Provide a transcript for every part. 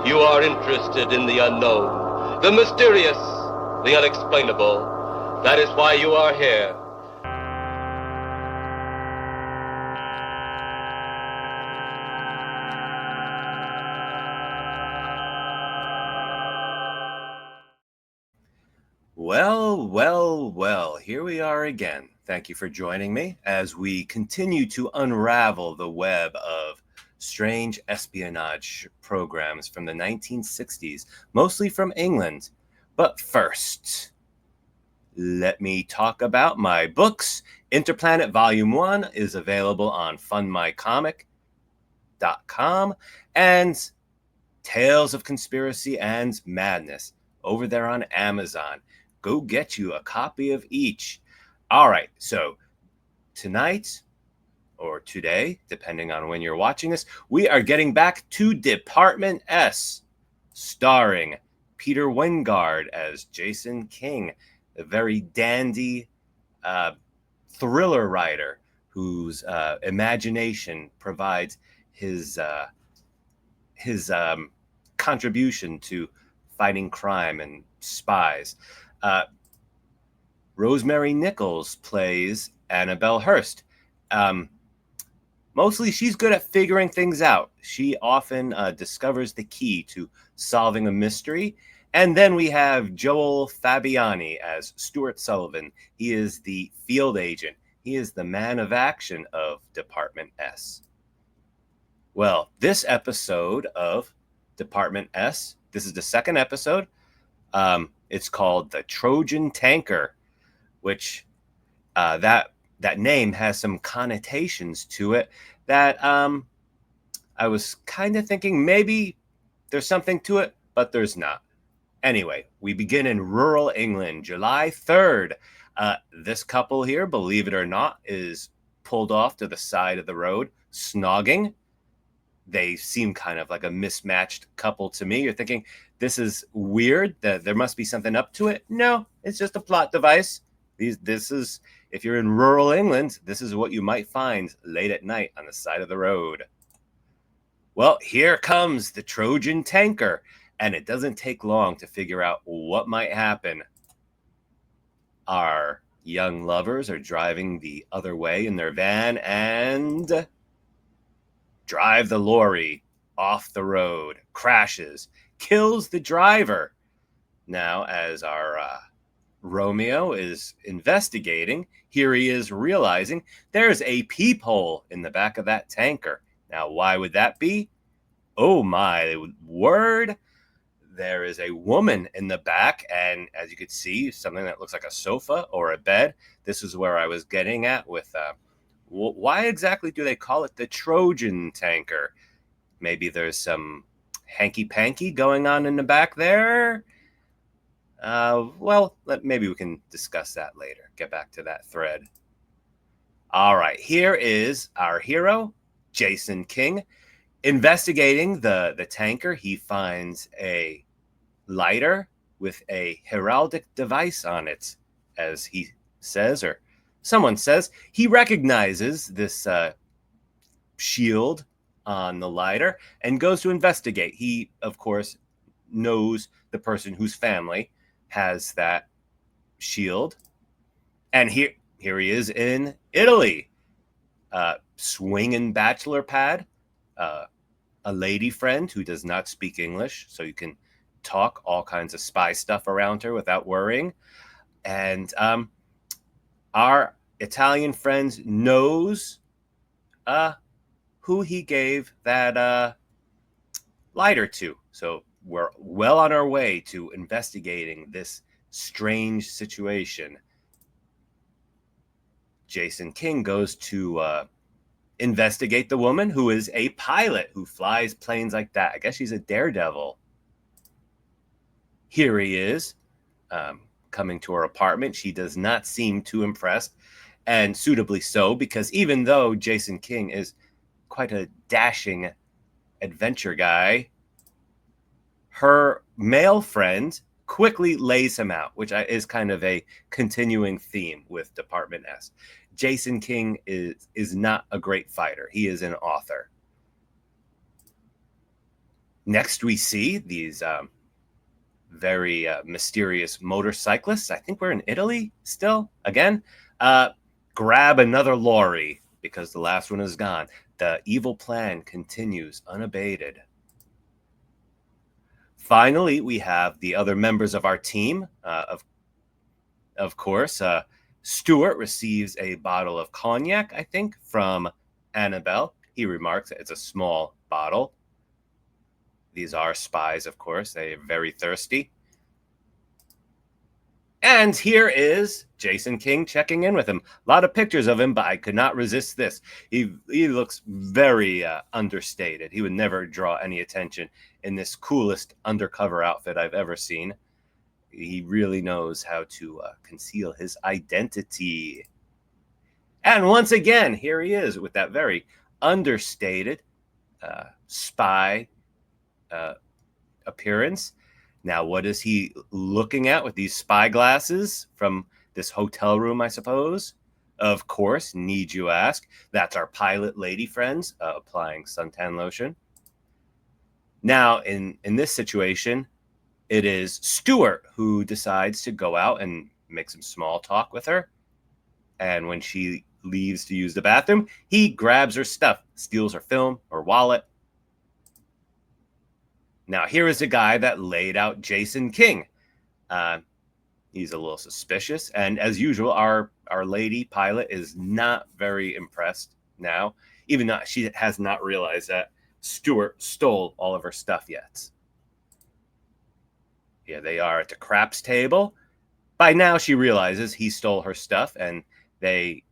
You are interested in the unknown, the mysterious, the unexplainable. That is why you are here. Well, here we are again. Thank you for joining me as we continue to unravel the web of strange espionage programs from the 1960s, mostly from England. But first, let me talk about my books. Interplanet Volume 1 is available on fundmycomic.com and Tales of Conspiracy and Madness over there on Amazon. Go get you a copy of each. All right, so tonight or today, depending on when you're watching this, we are getting back to Department S, starring Peter Wingard as Jason King, a very dandy thriller writer whose imagination provides his contribution to fighting crime and spies. Rosemary Nichols plays Annabelle Hurst. Mostly she's good at figuring things out. She often discovers the key to solving a mystery. And then we have Joel Fabiani as Stuart Sullivan. He is the field agent. He is the man of action of Department S. Well, this episode of Department S, this is the second episode. It's called the Trojan Tanker, which that name has some connotations to it that I was kind of thinking maybe there's something to it, but there's not. Anyway, we begin in rural England, July 3rd. This couple here, believe it or not, is pulled off to the side of the road, snogging. They seem kind of like a mismatched couple to me. You're thinking, this is weird, that there must be something up to it. No, it's just a plot device. This is, if you're in rural England, this is what you might find late at night on the side of the road. Well, here comes the Trojan Tanker, and it doesn't take long to figure out what might happen. Our young lovers are driving the other way in their van and drive the lorry off the road, crashes, kills the driver. Now, as our Romeo is investigating, here he is realizing there's a peephole in the back of that tanker. Now, why would that be? Oh my word. There is a woman in the back, and as you can see, something that looks like a sofa or a bed. This is where I was getting at with why exactly do they call it the Trojan Tanker? Maybe there's some hanky-panky going on in the back there. Well, maybe we can discuss that later. Get back to that thread. All right, here is our hero, Jason King. Investigating the tanker, he finds a lighter with a heraldic device on it, as he says, or someone says. He recognizes this shield on the lighter and goes to investigate. He, of course, knows the person whose family has that shield. And here he is in Italy, swinging bachelor pad, a lady friend who does not speak English, so you can talk all kinds of spy stuff around her without worrying. And our Italian friend knows who he gave that lighter to. So we're well on our way to investigating this strange situation. Jason King goes to investigate the woman who is a pilot who flies planes like that. I guess she's a daredevil. Here he is, coming to her apartment. She does not seem too impressed, and suitably so, because even though Jason King is quite a dashing adventure guy, her male friend quickly lays him out, which is kind of a continuing theme with Department S. Jason King is not a great fighter. He is an author. Next, we see these very mysterious motorcyclists. I think we're in Italy still. Again, grab another lorry because the last one is gone. The evil plan continues unabated. Finally, we have the other members of our team. Of course, Stuart receives a bottle of cognac, I think, from Annabelle. He remarks that it's a small bottle. These are spies, of course. They're very thirsty. And here is Jason King checking in with him. A lot of pictures of him, but I could not resist this. He looks very understated. He would never draw any attention in this coolest undercover outfit I've ever seen. He really knows how to conceal his identity. And once again, here he is with that very understated spy appearance. Now, what is he looking at with these spy glasses from this hotel room, I suppose? Of course, need you ask. That's our pilot lady friends applying suntan lotion. Now, in this situation, it is Stuart who decides to go out and make some small talk with her. And when she leaves to use the bathroom, he grabs her stuff, steals her film or wallet. Now, here is a guy that laid out Jason King. He's a little suspicious. And as usual, our lady pilot is not very impressed now, even though she has not realized that Stuart stole all of her stuff yet. Here they are at the craps table. By now, she realizes he stole her stuff, and they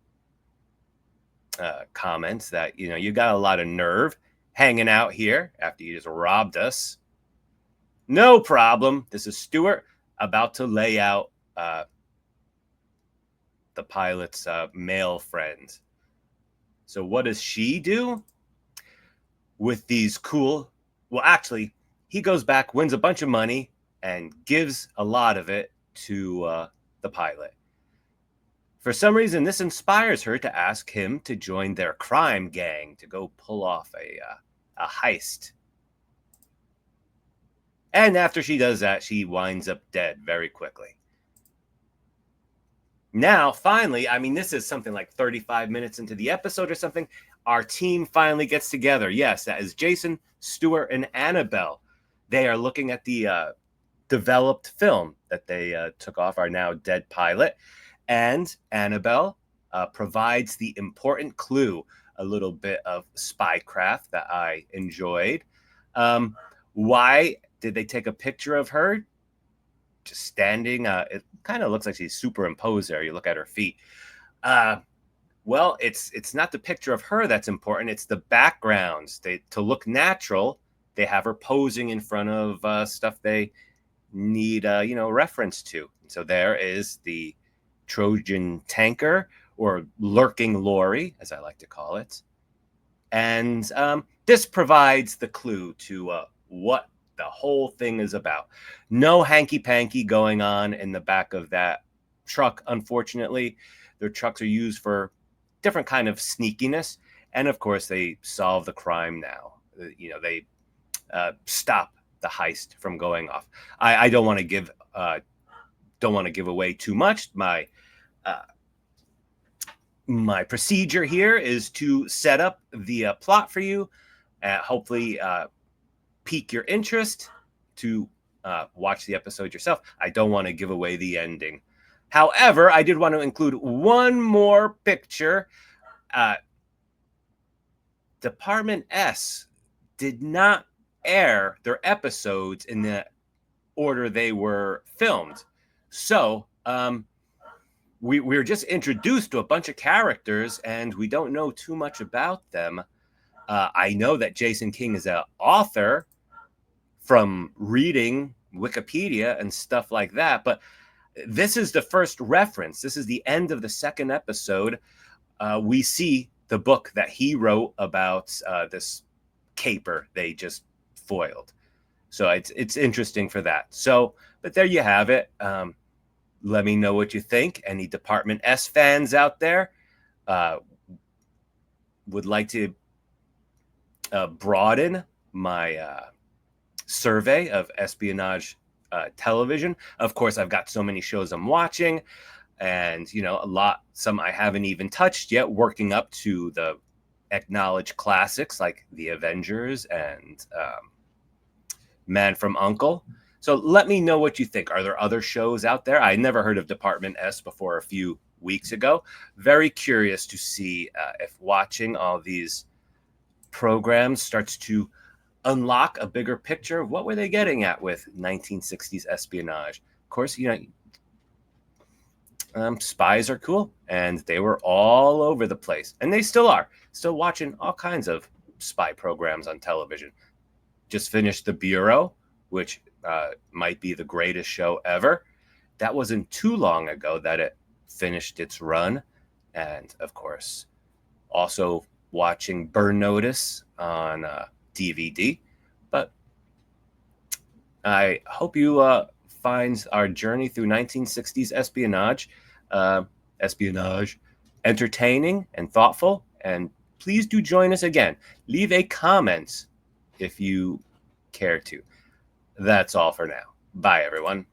comment that, you got a lot of nerve hanging out here after you just robbed us. No problem. This is Stuart about to lay out the pilot's male friend. So what does she do with these cool... Well, actually, he goes back, wins a bunch of money, and gives a lot of it to the pilot. For some reason, this inspires her to ask him to join their crime gang to go pull off a heist. And after she does that, she winds up dead very quickly. Now, finally, I mean, this is something like 35 minutes into the episode or something. Our team finally gets together. Yes, that is Jason, Stuart, and Annabelle. They are looking at the developed film that they took off our now dead pilot. And Annabelle provides the important clue, a little bit of spycraft that I enjoyed. Why did they take a picture of her just standing? It kind of looks like she's superimposed there. You look at her feet. Well, it's not the picture of her that's important. It's the backgrounds. To look natural, they have her posing in front of stuff they need, reference to. So there is the Trojan tanker, or lurking lorry, as I like to call it. And this provides the clue to what the whole thing is about. No hanky-panky going on in the back of that truck, unfortunately. Their trucks are used for different kind of sneakiness. And, of course, they solve the crime now. They stop the heist from going off. I don't want to give away too much. My procedure here is to set up the plot for you, hopefully pique your interest to watch the episode yourself. I don't want to give away the ending. However, I did want to include one more picture. Department S did not air their episodes in the order they were filmed. So we were just introduced to a bunch of characters, and we don't know too much about them. I know that Jason King is an author from reading Wikipedia and stuff like that, but this is the first reference. This is the end of the second episode. We see the book that he wrote about this caper they just foiled. So it's interesting for that. So, but there you have it. Let me know what you think. Any Department S fans out there would like to broaden my survey of espionage television. Of course, I've got so many shows I'm watching, and some I haven't even touched yet, working up to the acknowledged classics like The Avengers and Man from U.N.C.L.E. So let me know what you think. Are there other shows out there? I never heard of Department S before a few weeks ago. Very curious to see if watching all these programs starts to unlock a bigger picture of what were they getting at with 1960s espionage. Of course, spies are cool, and they were all over the place, and they still are. Still watching all kinds of spy programs on television. Just finished The Bureau, which might be the greatest show ever. That wasn't too long ago that it finished its run. And of course, also watching Burn Notice on DVD. But I hope you find our journey through 1960s espionage entertaining and thoughtful. And please do join us again. Leave a comment if you care to. That's all for now. Bye, everyone.